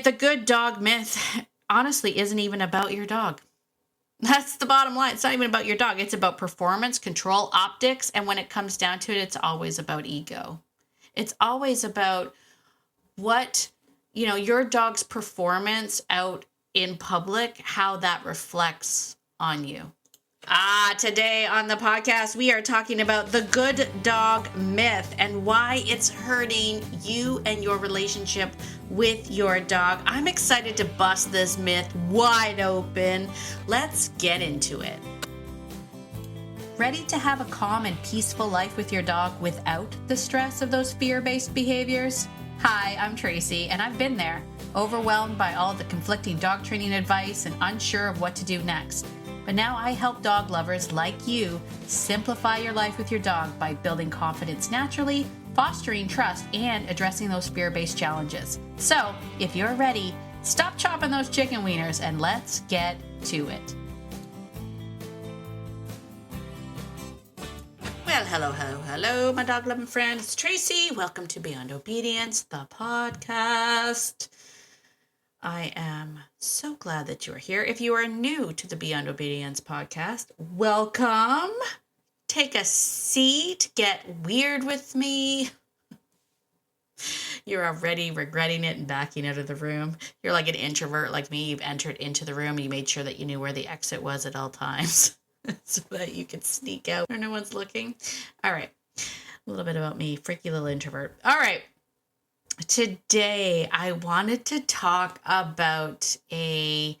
The good dog myth honestly isn't even about your dog. That's the bottom line. It's not even about your dog. It's about performance, control, optics. And when it comes down to it, it's always about ego. It's always about what, your dog's performance out in public, how that reflects on you. Today on the podcast, we are talking about the good dog myth and why it's hurting you and your relationship with your dog. I'm excited to bust this myth wide open. Let's get into it. Ready to have a calm and peaceful life with your dog without the stress of those fear-based behaviors? Hi, I'm Tracy, and I've been there, overwhelmed by all the conflicting dog training advice and unsure of what to do next. But now I help dog lovers like you simplify your life with your dog by building confidence naturally, fostering trust, and addressing those fear-based challenges. So, if you're ready, stop chopping those chicken wieners and let's get to it. Well, hello, my dog-loving friends. It's Tracy. Welcome to Beyond Obedience, the podcast. I am so glad that you are here. If you are new to the Beyond Obedience podcast, welcome. Take a seat. Get weird with me. You're already regretting it and backing out of the room. You're like an introvert like me. You've entered into the room. You made sure that you knew where the exit was at all times so that you could sneak out where no one's looking. All right. A little bit about me. Freaky little introvert. All right. Today, I wanted to talk about I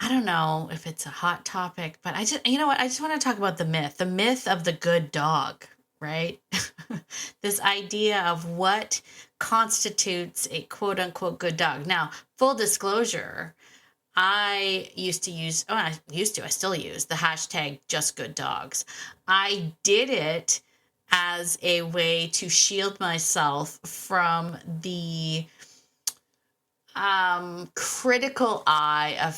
don't know if it's a hot topic, but I just want to talk about the myth of the good dog, right? This idea of what constitutes a quote unquote good dog. Now, full disclosure, I still use the hashtag just good dogs. I did it as a way to shield myself from the critical eye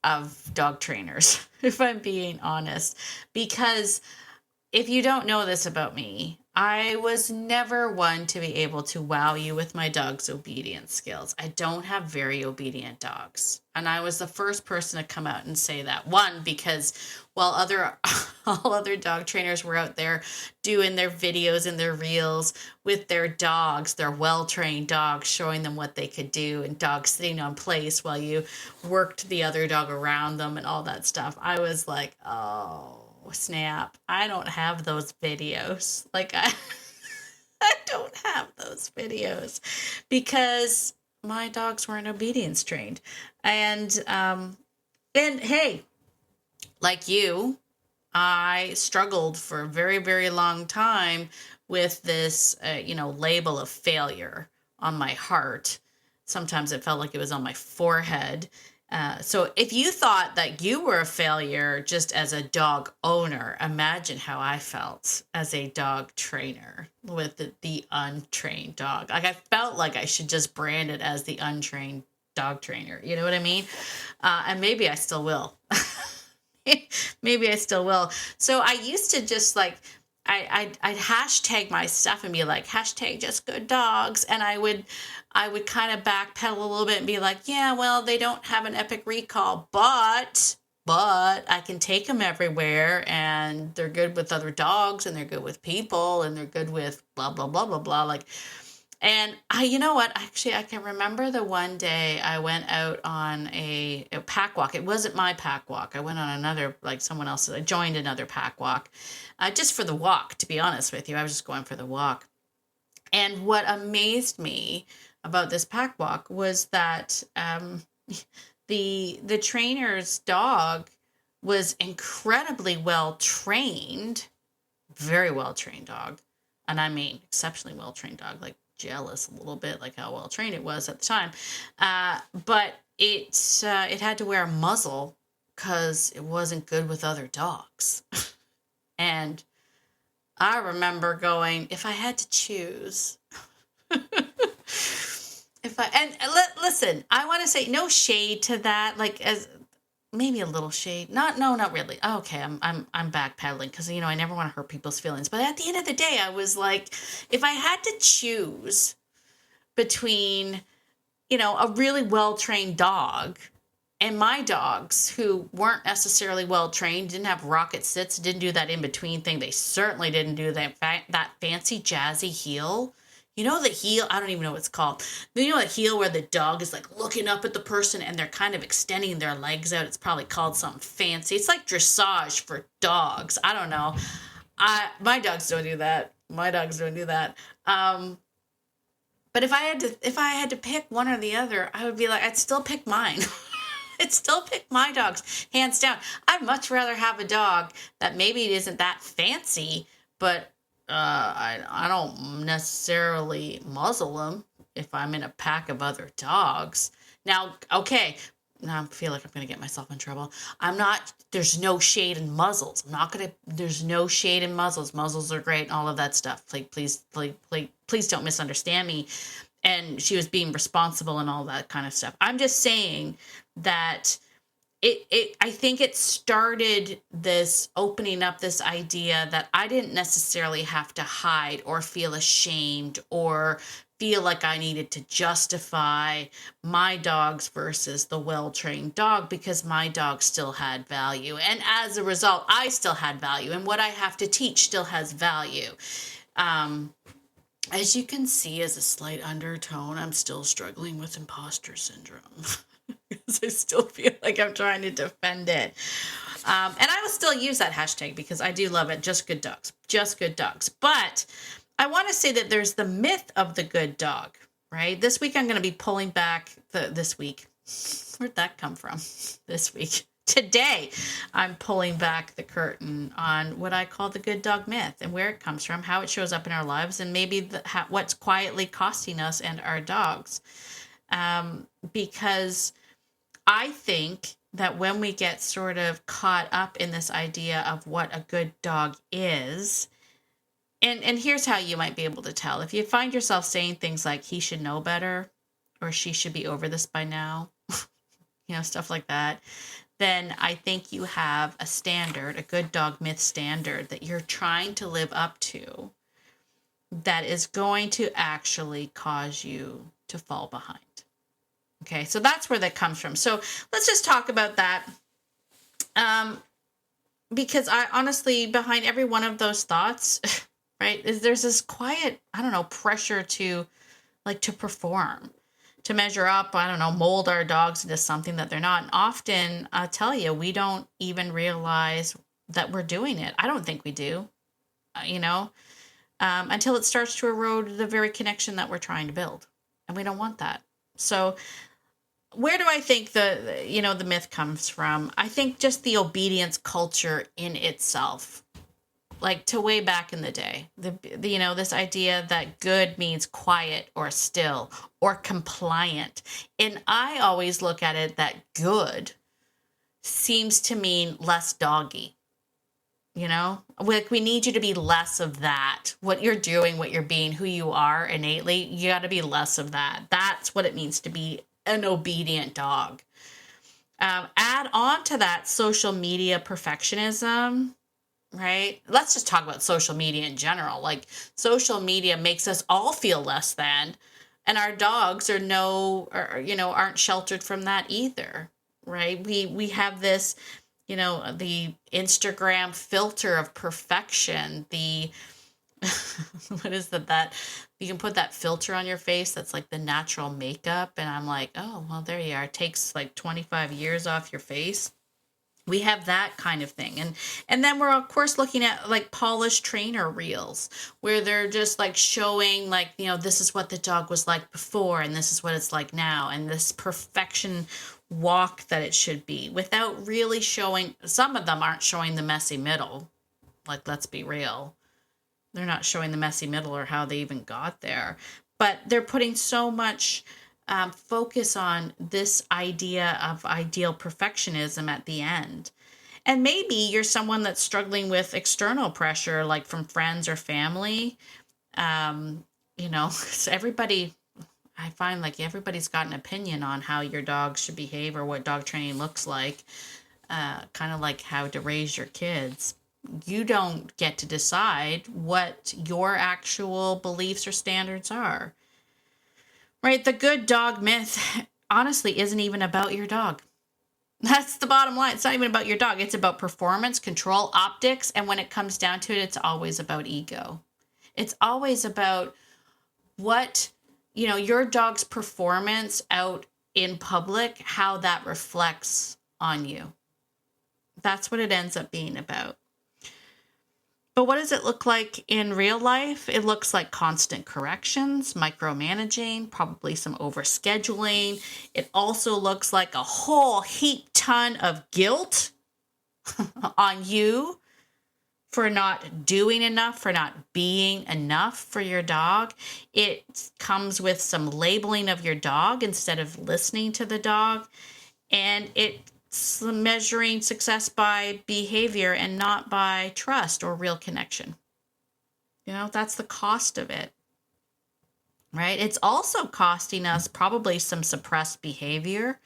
of dog trainers, if I'm being honest. Because if you don't know this about me, I was never one to be able to wow you with my dog's obedience skills. I don't have very obedient dogs. And I was the first person to come out and say that. One, because while all other dog trainers were out there doing their videos and their reels with their dogs, their well-trained dogs, showing them what they could do, and dogs sitting on place while you worked the other dog around them and all that stuff, I was like, oh, snap. I don't have those videos. I don't have those videos because my dogs weren't obedience trained. And hey, like you, I struggled for a very, very long time with this, label of failure on my heart. Sometimes it felt like it was on my forehead. So if you thought that you were a failure just as a dog owner, imagine how I felt as a dog trainer with the untrained dog. I felt like I should just brand it as the untrained dog trainer. You know what I mean? And maybe I still will. Maybe I still will. So I used to just I'd hashtag my stuff and be like, hashtag just good dogs. And I would kind of backpedal a little bit and be like, yeah, well, they don't have an epic recall, but I can take them everywhere and they're good with other dogs and they're good with people and they're good with blah, blah, blah, blah, blah. And you know what? Actually, I can remember the one day I went out on a pack walk. It wasn't my pack walk. I went on another, someone else's. I joined another pack walk just for the walk, to be honest with you. I was just going for the walk. And what amazed me about this pack walk was that the trainer's dog was incredibly well trained, very well trained dog. And I mean, exceptionally well trained dog, jealous a little bit, how well trained it was at the time. But it had to wear a muzzle because it wasn't good with other dogs. And I remember going, if I had to choose, listen, I want to say no shade to that, as maybe a little shade. Not really. Okay, I'm backpedaling because I never want to hurt people's feelings. But at the end of the day, I was like, if I had to choose between a really well-trained dog, and my dogs who weren't necessarily well-trained, didn't have rocket sits, didn't do that in-between thing. They certainly didn't do that fancy jazzy heel. The heel, I don't even know what it's called. The heel where the dog is like looking up at the person and they're kind of extending their legs out. It's probably called something fancy. It's like dressage for dogs. I don't know. My dogs don't do that. But if I had to pick one or the other, I would be like, I'd still pick mine. I'd still pick my dogs, hands down. I'd much rather have a dog that maybe it isn't that fancy, but I don't necessarily muzzle them if I'm in a pack of other dogs. Now, okay, now I feel like I'm going to get myself in trouble. There's no shade in muzzles. There's no shade in muzzles. Muzzles are great and all of that stuff. Please don't misunderstand me. And she was being responsible and all that kind of stuff. I'm just saying that I think it started this opening up this idea that I didn't necessarily have to hide or feel ashamed or feel like I needed to justify my dogs versus the well-trained dog, because my dog still had value. And as a result, I still had value, and what I have to teach still has value. As you can see, as a slight undertone, I'm still struggling with imposter syndrome. Because I still feel like I'm trying to defend it. And I will still use that hashtag because I do love it. Just good dogs. Just good dogs. But I want to say that there's the myth of the good dog, right? This week I'm going to be pulling back this week. Where'd that come from? This week. Today, I'm pulling back the curtain on what I call the good dog myth and where it comes from, how it shows up in our lives, and maybe what's quietly costing us and our dogs. Because I think that when we get sort of caught up in this idea of what a good dog is, and here's how you might be able to tell. If you find yourself saying things like, he should know better, or she should be over this by now, stuff like that, then I think you have a standard, a good dog myth standard that you're trying to live up to that is going to actually cause you to fall behind. Okay, so that's where that comes from. So let's just talk about that. Because I honestly, behind every one of those thoughts, right, there's this quiet, pressure to perform, to measure up, mold our dogs into something that they're not. And often, I'll tell you, we don't even realize that we're doing it. I don't think we do, until it starts to erode the very connection that we're trying to build. And we don't want that. So where do I think the myth comes from? I think just the obedience culture in itself. Like to way back in the day, this idea that good means quiet or still or compliant. And I always look at it that good seems to mean less doggy. Like we need you to be less of that. What you're doing, what you're being, who you are innately, you got to be less of that. That's what it means to be an obedient dog. Add on to that social media perfectionism. Right? Let's just talk about social media in general. Like social media makes us all feel less than, and our dogs aren't sheltered from that either. Right? We have this, the Instagram filter of perfection. What is that you can put that filter on your face that's like the natural makeup, and I'm like, oh well, there you are. It takes like 25 years off your face. We have that kind of thing. And then we're, of course, looking at like polished trainer reels where they're just like showing like, this is what the dog was like before and this is what it's like now. And this perfection walk that it should be without really showing. Some of them aren't showing the messy middle. Like, let's be real. They're not showing the messy middle or how they even got there. But they're putting so much focus on this idea of ideal perfectionism at the end. And maybe you're someone that's struggling with external pressure, like from friends or family. So everybody, I find like everybody's got an opinion on how your dog should behave or what dog training looks like. Kind of like how to raise your kids. You don't get to decide what your actual beliefs or standards are. right? The good dog myth honestly isn't even about your dog. That's the bottom line. It's not even about your dog. It's about performance, control, optics. And when it comes down to it, it's always about ego. It's always about what, your dog's performance out in public, how that reflects on you. That's what it ends up being about. But what does it look like in real life? It looks like constant corrections, micromanaging, probably some overscheduling. It also looks like a whole heap ton of guilt on you for not doing enough, for not being enough for your dog. It comes with some labeling of your dog instead of listening to the dog. And it's measuring success by behavior and not by trust or real connection. That's the cost of it, right? It's also costing us probably some suppressed behavior.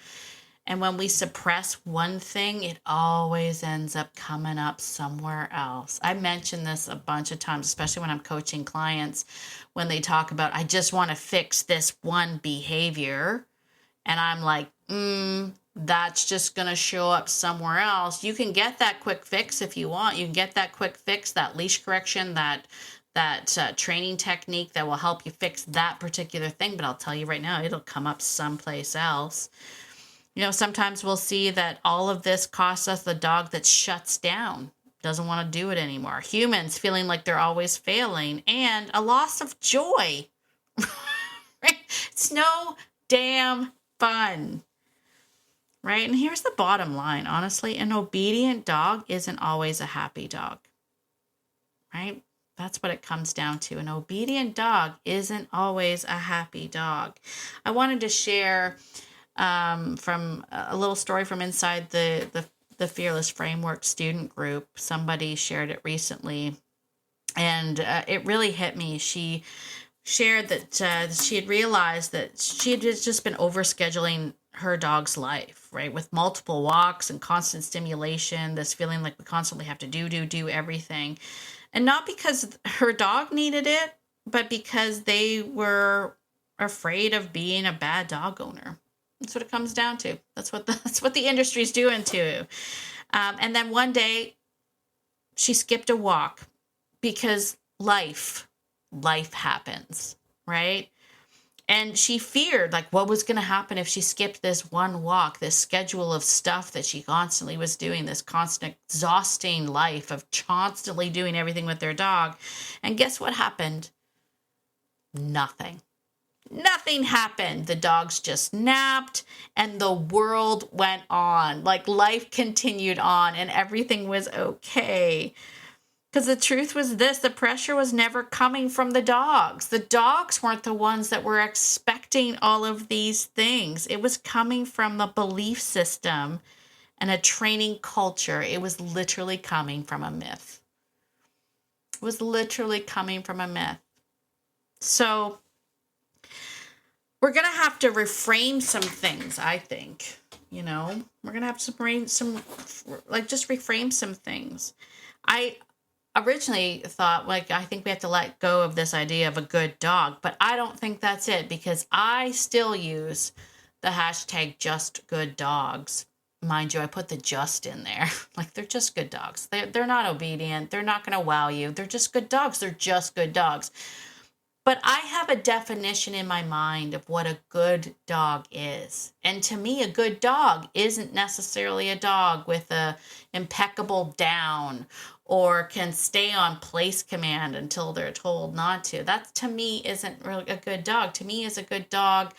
And when we suppress one thing, it always ends up coming up somewhere else. I mentioned this a bunch of times, especially when I'm coaching clients, when they talk about, I just want to fix this one behavior. And I'm like, that's just going to show up somewhere else. You can get that quick fix if you want. You can get that quick fix, that leash correction, that training technique that will help you fix that particular thing. But I'll tell you right now, it'll come up someplace else. Sometimes we'll see that all of this costs us the dog that shuts down, doesn't want to do it anymore. Humans feeling like they're always failing, and a loss of joy. Right? It's no damn fun. Right? And here's the bottom line, honestly, an obedient dog isn't always a happy dog. Right? That's what it comes down to. An obedient dog isn't always a happy dog. I wanted to share from a little story from inside the Fearless Framework student group. Somebody shared it recently, and it really hit me. She shared that she had realized that she had just been overscheduling her dog's life, right? With multiple walks and constant stimulation, this feeling like we constantly have to do everything. And not because her dog needed it, but because they were afraid of being a bad dog owner. That's what it comes down to. That's what the industry's doing to you. And then one day she skipped a walk because life happens, right? And she feared like what was going to happen if she skipped this one walk, this schedule of stuff that she constantly was doing, this constant exhausting life of constantly doing everything with their dog. And guess what happened? Nothing. Nothing happened. The dogs just napped and the world went on. Like life continued on and everything was okay. Because the truth was this, the pressure was never coming from the dogs. The dogs weren't the ones that were expecting all of these things. It was coming from the belief system and a training culture. It was literally coming from a myth. It was literally coming from a myth. So we're going to have to reframe some things, I think. We're going to have to just reframe some things. I originally thought, I think we have to let go of this idea of a good dog, but I don't think that's it, because I still use the hashtag just good dogs. Mind you, I put the just in there. They're just good dogs. They're not obedient. They're not going to wow you. They're just good dogs. They're just good dogs. But I have a definition in my mind of what a good dog is. And to me, a good dog isn't necessarily a dog with a impeccable down or can stay on place command until they're told not to. That, to me, isn't really a good dog. To me, is a good dog.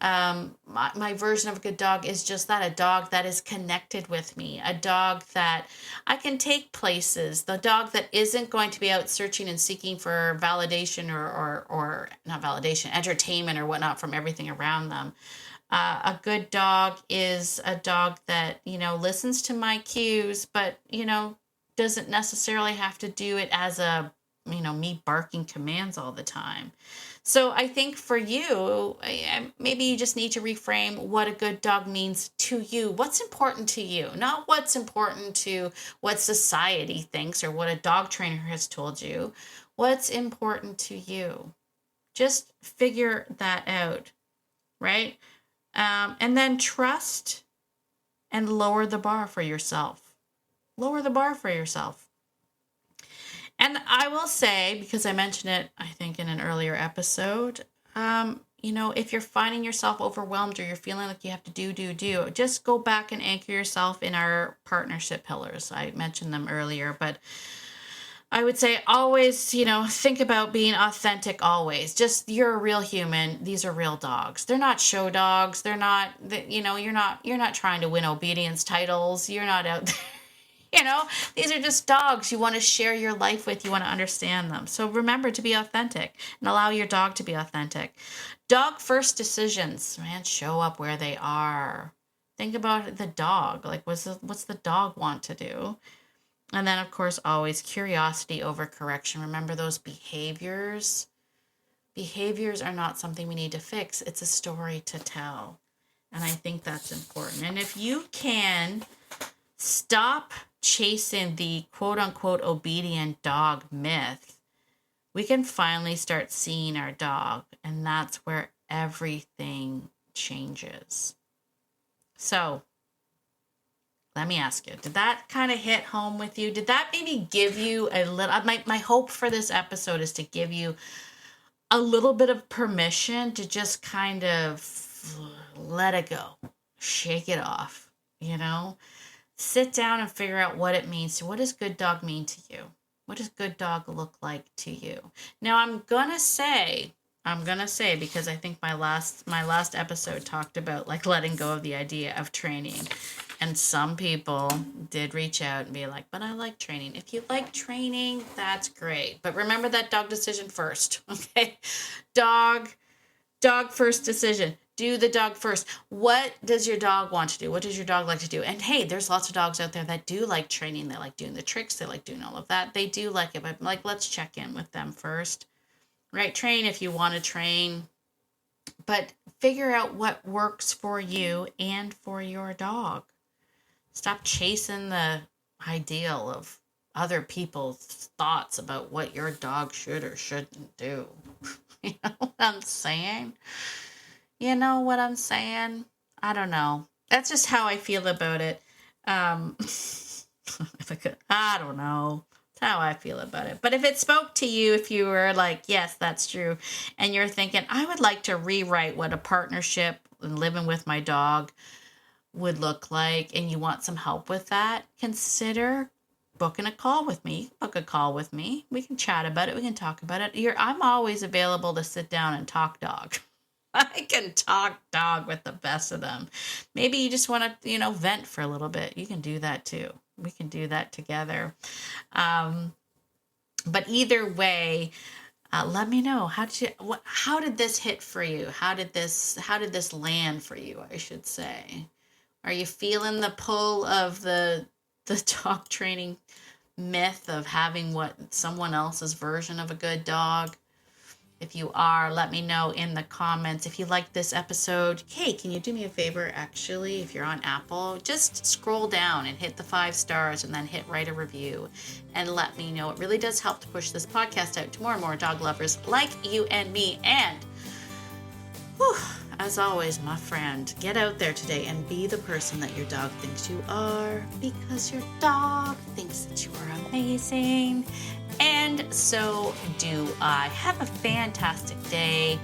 My version of a good dog is just that, a dog that is connected with me, a dog that I can take places, the dog that isn't going to be out searching and seeking for validation or not validation, entertainment or whatnot from everything around them. A good dog is a dog that, listens to my cues, but, doesn't necessarily have to do it as me barking commands all the time. So I think for you, maybe you just need to reframe what a good dog means to you. What's important to you, not what's important to what society thinks or what a dog trainer has told you. What's important to you? Just figure that out. right? And then trust and lower the bar for yourself. Lower the bar for yourself. And I will say, because I mentioned it, I think, in an earlier episode, if you're finding yourself overwhelmed or you're feeling like you have to do, just go back and anchor yourself in our partnership pillars. I mentioned them earlier, but I would say always, think about being authentic always. Just, you're a real human. These are real dogs. They're not show dogs. They're not, you're not trying to win obedience titles. You're not out there. These are just dogs you want to share your life with. You want to understand them. So remember to be authentic and allow your dog to be authentic. Dog first decisions, man, show up where they are. Think about the dog. Like, what's the dog want to do? And then, of course, always curiosity over correction. Remember those behaviors. Behaviors are not something we need to fix. It's a story to tell. And I think that's important. And if you can stop chasing the quote-unquote obedient dog myth, we can finally start seeing our dog, and that's where everything changes. So let me ask you, did that kind of hit home with you? Did that maybe give you a little, my hope for this episode is to give you a little bit of permission to just kind of let it go, shake it off, Sit down and figure out what it means. What does good dog mean to you? What does good dog look like to you? Now, I'm gonna say, because I think my last episode talked about like letting go of the idea of training. And some people did reach out and be like, but I like training. If you like training, that's great. But remember that dog decision first, okay? Dog first decision. Do the dog first. What does your dog want to do? What does your dog like to do? And hey, there's lots of dogs out there that do like training. They like doing the tricks. They like doing all of that. They do like it, but let's check in with them first, right? Train if you want to train, but figure out what works for you and for your dog. Stop chasing the ideal of other people's thoughts about what your dog should or shouldn't do. You know what I'm saying? You know what I'm saying? I don't know. That's just how I feel about it. I don't know. That's how I feel about it. But if it spoke to you, if you were like, yes, that's true, and you're thinking, I would like to rewrite what a partnership and living with my dog would look like, and you want some help with that, consider booking a call with me. Book a call with me. We can chat about it. We can talk about it. I'm always available to sit down and talk dog. I can talk dog with the best of them. Maybe you just want to, vent for a little bit. You can do that too. We can do that together. But either way, let me know. How did this hit for you? How did this land for you, I should say? Are you feeling the pull of the dog training myth of having what someone else's version of a good dog? If you are, let me know in the comments. If you like this episode, hey, can you do me a favor, actually, if you're on Apple, just scroll down and hit the 5 stars and then hit write a review and let me know. It really does help to push this podcast out to more and more dog lovers like you and me. And as always, my friend, get out there today and be the person that your dog thinks you are, because your dog thinks that you are amazing. And so do I. Have a fantastic day,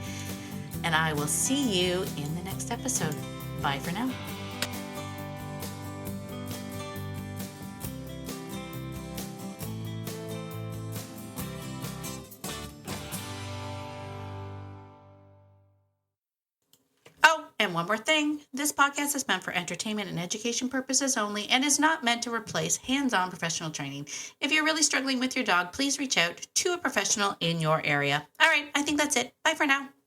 and I will see you in the next episode. Bye for now. And one more thing, this podcast is meant for entertainment and education purposes only and is not meant to replace hands-on professional training. If you're really struggling with your dog, please reach out to a professional in your area. All right, I think that's it. Bye for now.